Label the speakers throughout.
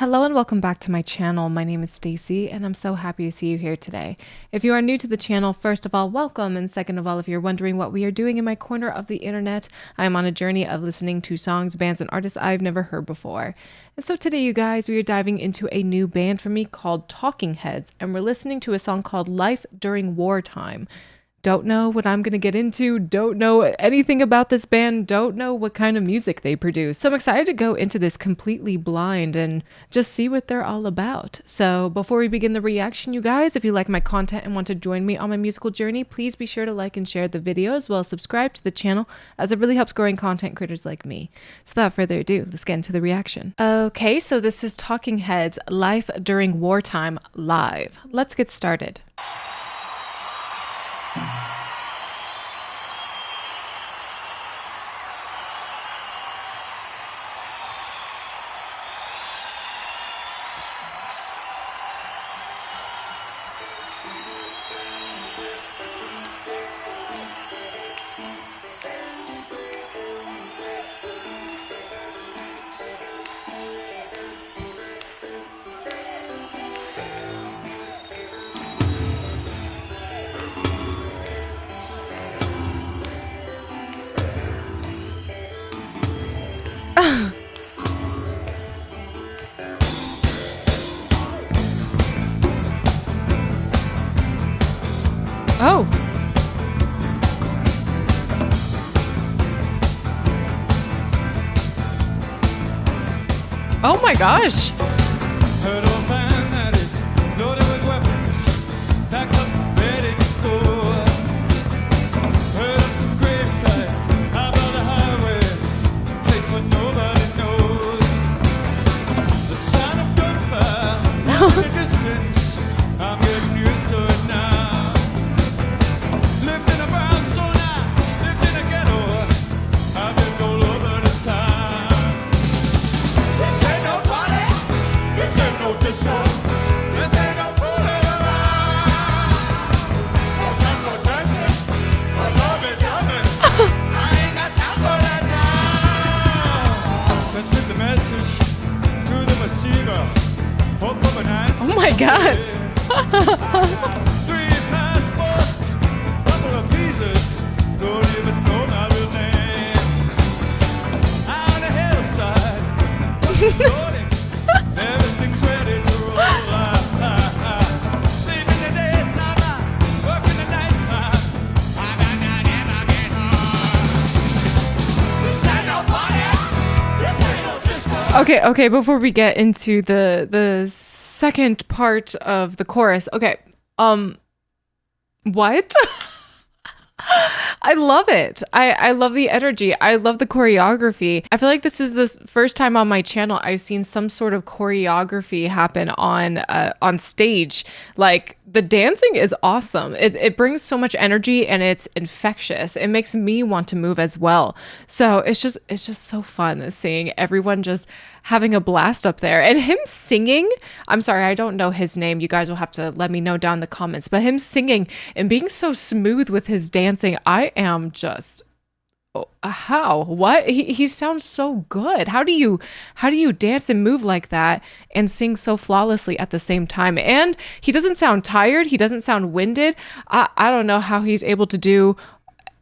Speaker 1: Hello and welcome back to my channel. My name is Stacy and I'm so happy to see you here today. If you are new to the channel, first of all, welcome, and second of all, if you're wondering what we are doing in my corner of the internet, I am on a journey of listening to songs, bands, and artists I've never heard before. And so today, you guys, we are diving into a new band for me called Talking Heads, and we're listening to a song called Life During Wartime. Don't know what I'm going to get into, don't know anything about this band, don't know what kind of music they produce. So I'm excited to go into this completely blind and just see what they're all about. So before we begin the reaction, you guys, if you like my content and want to join me on my musical journey, please be sure to like and share the video as well as subscribe to the channel, as it really helps growing content creators like me. So without further ado, let's get into the reaction. Okay, so this is Talking Heads, Life During Wartime live. Let's get started. Oh. Oh my gosh.
Speaker 2: Heard of a van that is loaded with weapons, packed up, ready to go. Heard of some gravesites out by the highway, a place where nobody knows. The sound of gunfire off in the distance, I'm getting used to it now. Lived in a brownstone, I lived in a ghetto, I've lived all over this town. This ain't no party, this ain't no disco, this ain't no fooling around. No time for dancing, no loving, I ain't got time for that now. Let's get the message to the receiver. Hope for an answer.
Speaker 1: Oh my God.
Speaker 2: I got 3 passports, couple of visas, don't even know my real name. Out on the hillside, loading, everything's ready to roll. Sleep in the daytime, work in the nighttime. I might not ever get home. This ain't no party, this ain't no disco.
Speaker 1: Okay, before we get into the second part of the chorus. Okay. What? I love it. I love the energy. I love the choreography. I feel like this is the first time on my channel I've seen some sort of choreography happen on stage. Like, the dancing is awesome. It brings so much energy and it's infectious. It makes me want to move as well. So it's just so fun seeing everyone just having a blast up there, and him singing. I'm sorry, I don't know his name. You guys will have to let me know down in the comments, but him singing and being so smooth with his dancing, I am just, he sounds so good. How do you dance and move like that and sing so flawlessly at the same time? And he doesn't sound tired, he doesn't sound winded. I don't know how he's able to do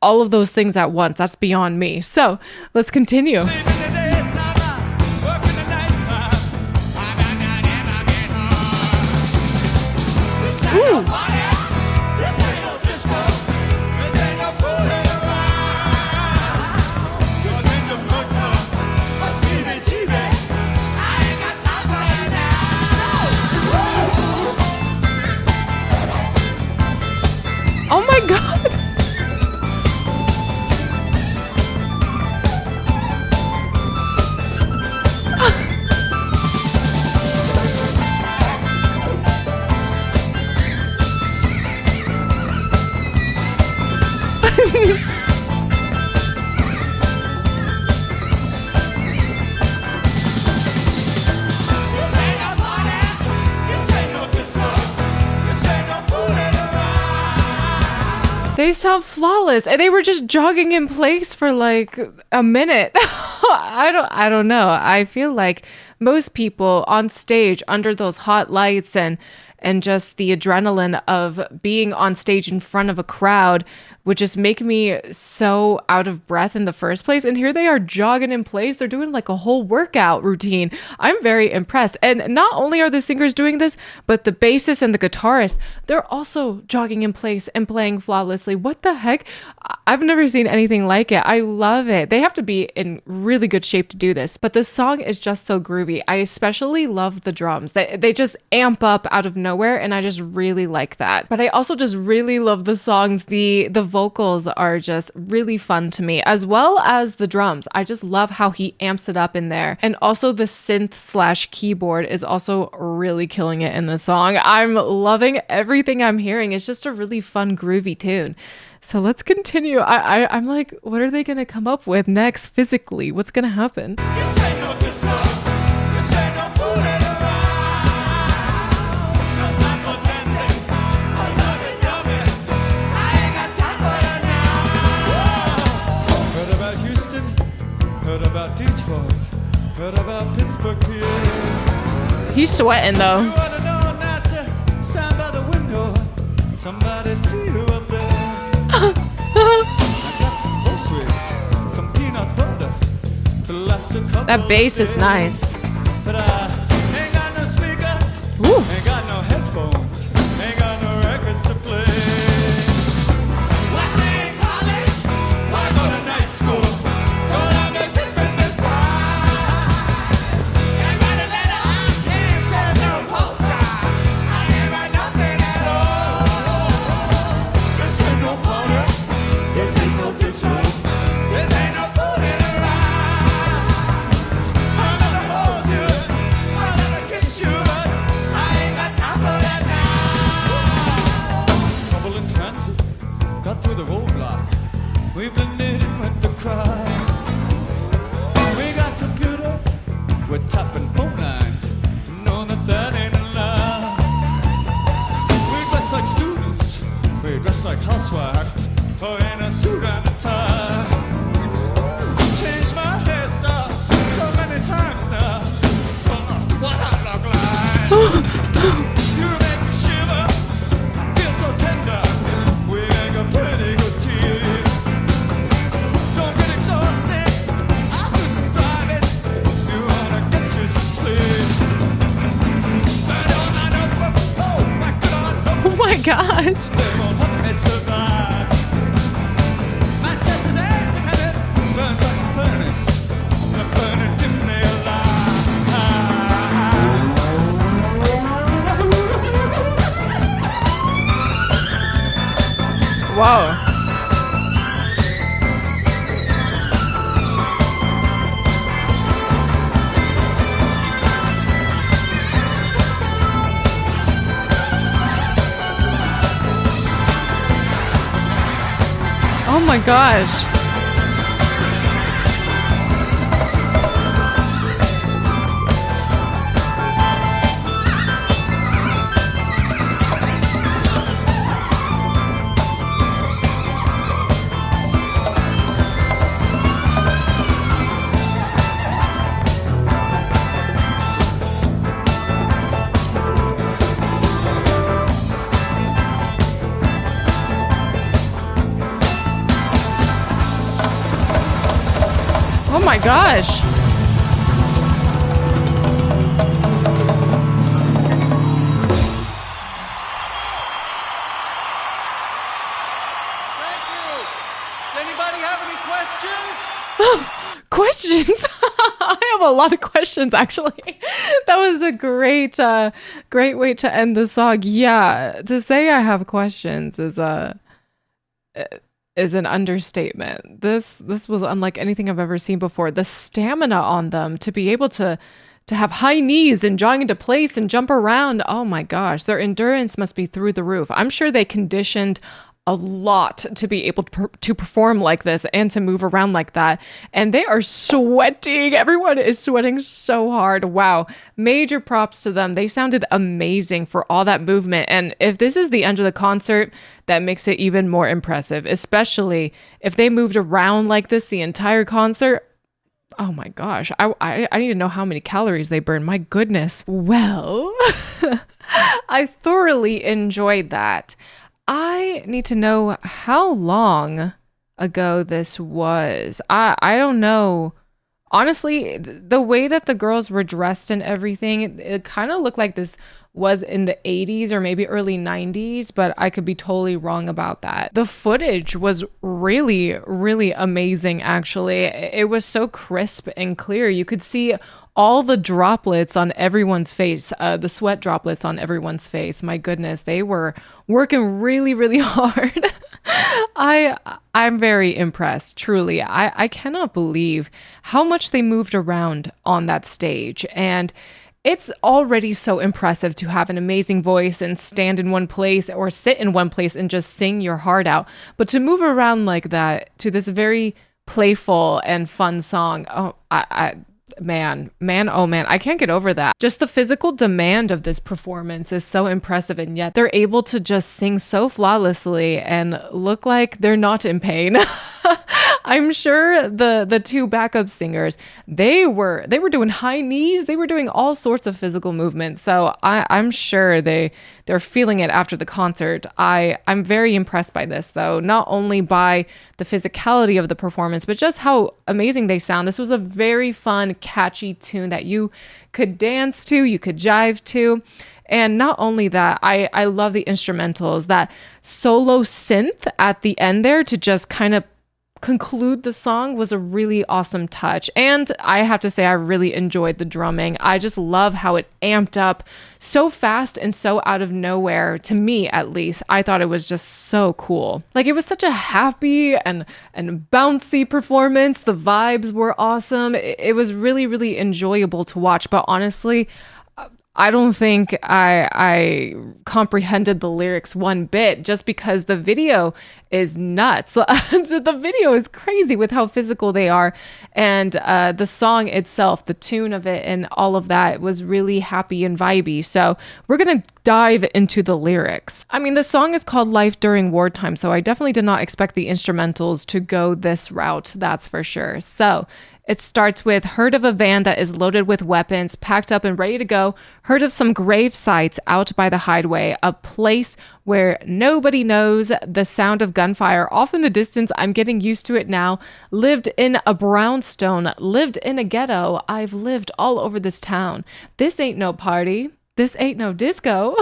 Speaker 1: all of those things at once. That's beyond me. So let's continue.
Speaker 2: Sleep in the daytime, work in the nighttime. I might not ever get home. This ain't no party, this ain't no disco, this ain't no fooling around. 'Cause in the good club, a chibi, I ain't got time for that now.
Speaker 1: Oh my God.
Speaker 2: This ain't no party, this ain't no disco, this ain't no fooling around.
Speaker 1: They sound flawless, and they were just jogging in place for like a minute. I don't know. I feel like most people on stage under those hot lights and just the adrenaline of being on stage in front of a crowd would just make me so out of breath in the first place. And here they are jogging in place. They're doing like a whole workout routine. I'm very impressed. And not only are the singers doing this, but the bassist and the guitarist, they're also jogging in place and playing flawlessly. What the heck? I've never seen anything like it. I love it. They have to be in really good shape to do this. But the song is just so groovy. I especially love the drums. They just amp up out of nowhere, and I just really like that. But I also just really love the songs. The vocals are just really fun to me, as well as the drums. I just love how he amps it up in there. And also the synth/keyboard is also really killing it in the song. I'm loving everything I'm hearing. It's just a really fun, groovy tune. So let's continue. I'm like, what are they going to come up with next physically? What's going to happen?
Speaker 2: This ain't no disco. This ain't no fooling around. No time for dancing or lovey-dovey. I ain't got time for that now. Heard about Houston, heard about Detroit, heard about Pittsburgh, PA.
Speaker 1: He's sweating though.
Speaker 2: You ought to know not to stand by the window. Somebody see you up there. I got some groceries, some peanut butter to last a couple
Speaker 1: That bass
Speaker 2: of
Speaker 1: is
Speaker 2: days.
Speaker 1: nice.
Speaker 2: But I ain't got no speakers,
Speaker 1: Ooh.
Speaker 2: ain't got no headphones, ain't got no records to play. Why stay in college? Why go to night school? Gonna make different this time. Can't write a letter, I can't send no postcard. I ain't write nothing at all. This ain't no party, this ain't no disco, this ain't no fooling around. I'm gonna hold you, I'm gonna kiss you, but I ain't got time for that now. Trouble in transit, got through the roadblock. We blended in with the crowd. We got computers, we're tapping phone lines. Know that ain't allowed. We dress like students, we dress like housewives, or in a suit and a tie. Changed my hairstyle so many times now. What I look like? You make me shiver, I feel so tender. We make a pretty good team. Don't get exhausted, I'll do some driving. You wanna get you some sleep. But all my notebooks, oh my God,
Speaker 1: Oh my gosh.
Speaker 2: they won't help me survive. My chest is aching and it burns like a furnace. The burning keeps me alive.
Speaker 1: Whoa. Oh my gosh. Oh my gosh.
Speaker 2: Thank you. Does anybody have any questions?
Speaker 1: Questions. I have a lot of questions actually. That was a great way to end the song. Yeah, to say I have questions is an understatement. This was unlike anything I've ever seen before. The stamina on them to be able to have high knees and jog into place and jump around. Oh my gosh, their endurance must be through the roof. I'm sure they conditioned a lot to be able to perform like this and to move around like that. And they are sweating. Everyone is sweating so hard. Wow. Major props to them. They sounded amazing for all that movement. And if this is the end of the concert, that makes it even more impressive, especially if they moved around like this the entire concert. Oh my gosh. I need to know how many calories they burn. My goodness. Well, I thoroughly enjoyed that. I need to know how long ago this was. I don't know. Honestly, the way that the girls were dressed and everything, it kind of looked like this was in the 80s or maybe early 90s, but I could be totally wrong about that. The footage was really, really amazing, actually. It was so crisp and clear. You could see all the droplets on everyone's face, the sweat droplets on everyone's face. My goodness, they were working really, really hard. I'm very impressed, truly. I cannot believe how much they moved around on that stage. And it's already so impressive to have an amazing voice and stand in one place or sit in one place and just sing your heart out. But to move around like that to this very playful and fun song, oh, oh man, I can't get over that. Just the physical demand of this performance is so impressive, and yet they're able to just sing so flawlessly and look like they're not in pain. I'm sure the two backup singers, they were doing high knees, they were doing all sorts of physical movements. So I'm sure they're feeling it after the concert. I'm very impressed by this, though, not only by the physicality of the performance, but just how amazing they sound. This was a very fun, catchy tune that you could dance to, you could jive to. And not only that, I love the instrumentals, that solo synth at the end there to just kind of conclude the song was a really awesome touch. And I have to say, I really enjoyed the drumming. I just love how it amped up so fast and so out of nowhere. To me, at least, I thought it was just so cool. Like, it was such a happy and bouncy performance. The vibes were awesome. It was really, really enjoyable to watch. But honestly, I don't think I comprehended the lyrics one bit, just because the video is nuts. The video is crazy with how physical they are. And the song itself, the tune of it and all of that was really happy and vibey. So we're going to dive into the lyrics. I mean, the song is called Life During Wartime, so I definitely did not expect the instrumentals to go this route, that's for sure. So it starts with, heard of a van that is loaded with weapons, packed up and ready to go. Heard of some grave sites out by the highway, a place where nobody knows. The sound of gunfire off in the distance. I'm getting used to it now. Lived in a brownstone, lived in a ghetto. I've lived all over this town. This ain't no party. This ain't no disco.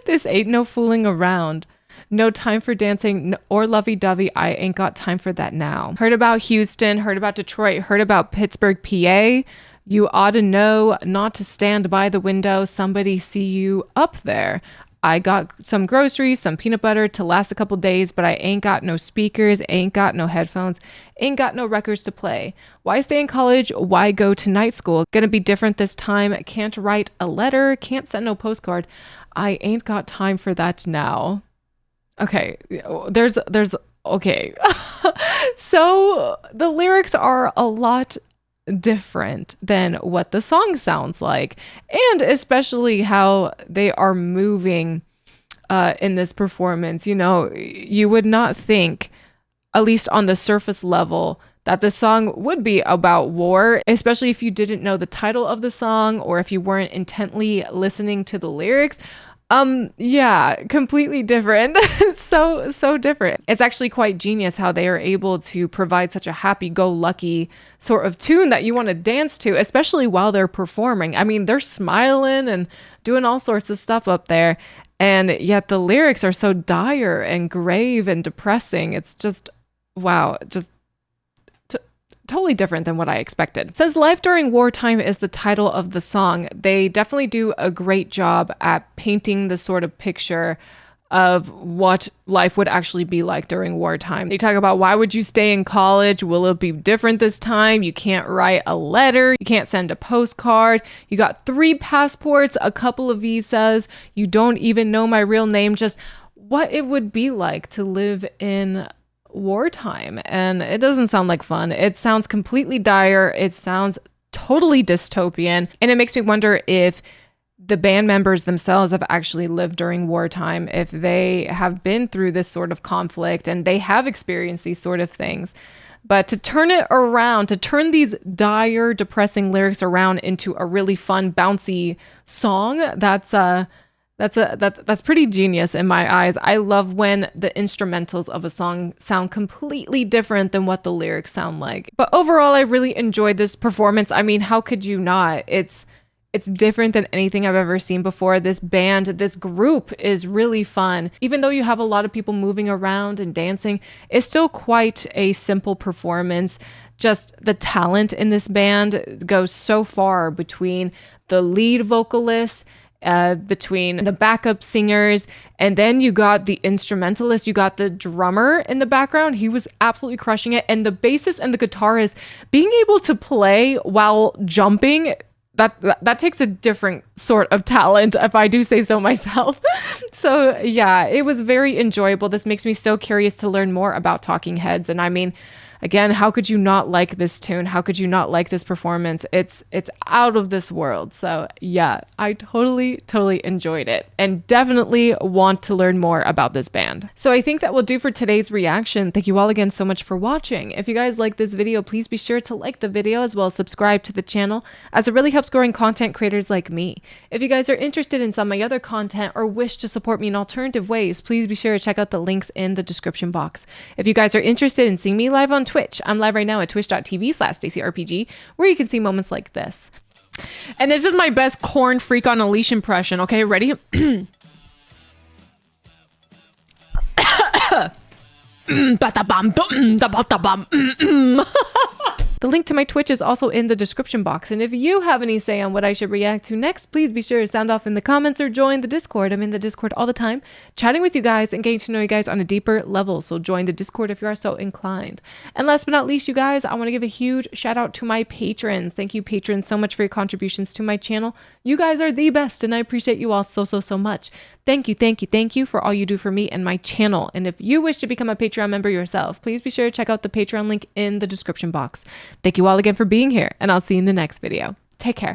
Speaker 1: This ain't no fooling around. No time for dancing or lovey-dovey. I ain't got time for that now. Heard about Houston, heard about Detroit, heard about Pittsburgh, PA. You ought to know not to stand by the window. Somebody see you up there. I got some groceries, some peanut butter to last a couple days, but I ain't got no speakers, ain't got no headphones, ain't got no records to play. Why stay in college? Why go to night school? Gonna be different this time. Can't write a letter, can't send no postcard. I ain't got time for that now. Okay, there's okay. So the lyrics are a lot different than what the song sounds like, and especially how they are moving in this performance. You know, you would not think, at least on the surface level, that the song would be about war, especially if you didn't know the title of the song or if you weren't intently listening to the lyrics. Yeah, completely different. It's so different. It's actually quite genius how they are able to provide such a happy-go-lucky sort of tune that you want to dance to, especially while they're performing. I mean, they're smiling and doing all sorts of stuff up there, and yet the lyrics are so dire and grave and depressing. It's just, wow, just totally different than what I expected. It says Life During Wartime is the title of the song. They definitely do a great job at painting the sort of picture of what life would actually be like during wartime. They talk about, why would you stay in college? Will it be different this time? You can't write a letter. You can't send a postcard. You got 3 passports, a couple of visas. You don't even know my real name. Just what it would be like to live in wartime. And it doesn't sound like fun. It sounds completely dire. It sounds totally dystopian. And it makes me wonder if the band members themselves have actually lived during wartime, if they have been through this sort of conflict and they have experienced these sort of things. But to turn it around, to turn these dire, depressing lyrics around into a really fun, bouncy song, that's pretty genius in my eyes. I love when the instrumentals of a song sound completely different than what the lyrics sound like. But overall, I really enjoyed this performance. I mean, how could you not? It's different than anything I've ever seen before. This band, this group is really fun. Even though you have a lot of people moving around and dancing, it's still quite a simple performance. Just the talent in this band goes so far between the lead vocalist, between the backup singers, and then you got the instrumentalist, you got the drummer in the background. He was absolutely crushing it. And the bassist and the guitarist being able to play while jumping, that takes a different sort of talent, if I do say so myself. So yeah, it was very enjoyable. This makes me so curious to learn more about Talking Heads. And I mean, again, how could you not like this tune? How could you not like this performance? It's out of this world. So yeah, I totally enjoyed it and definitely want to learn more about this band. So I think that will do for today's reaction. Thank you all again so much for watching. If you guys like this video, please be sure to like the video as well as subscribe to the channel, as it really helps growing content creators like me. If you guys are interested in some of my other content or wish to support me in alternative ways, please be sure to check out the links in the description box. If you guys are interested in seeing me live on Twitch, I'm live right now at twitch.tv/StaceyRPG, where you can see moments like this. And this is my best corn freak on a leash impression. Okay, ready? The link to my Twitch is also in the description box. And if you have any say on what I should react to next, please be sure to sound off in the comments or join the Discord. I'm in the Discord all the time, chatting with you guys and getting to know you guys on a deeper level. So join the Discord if you are so inclined. And last but not least, you guys, I want to give a huge shout out to my patrons. Thank you, patrons, so much for your contributions to my channel. You guys are the best, and I appreciate you all so much. Thank you for all you do for me and my channel. And if you wish to become a Patreon member yourself, please be sure to check out the Patreon link in the description box. Thank you all again for being here, and I'll see you in the next video. Take care.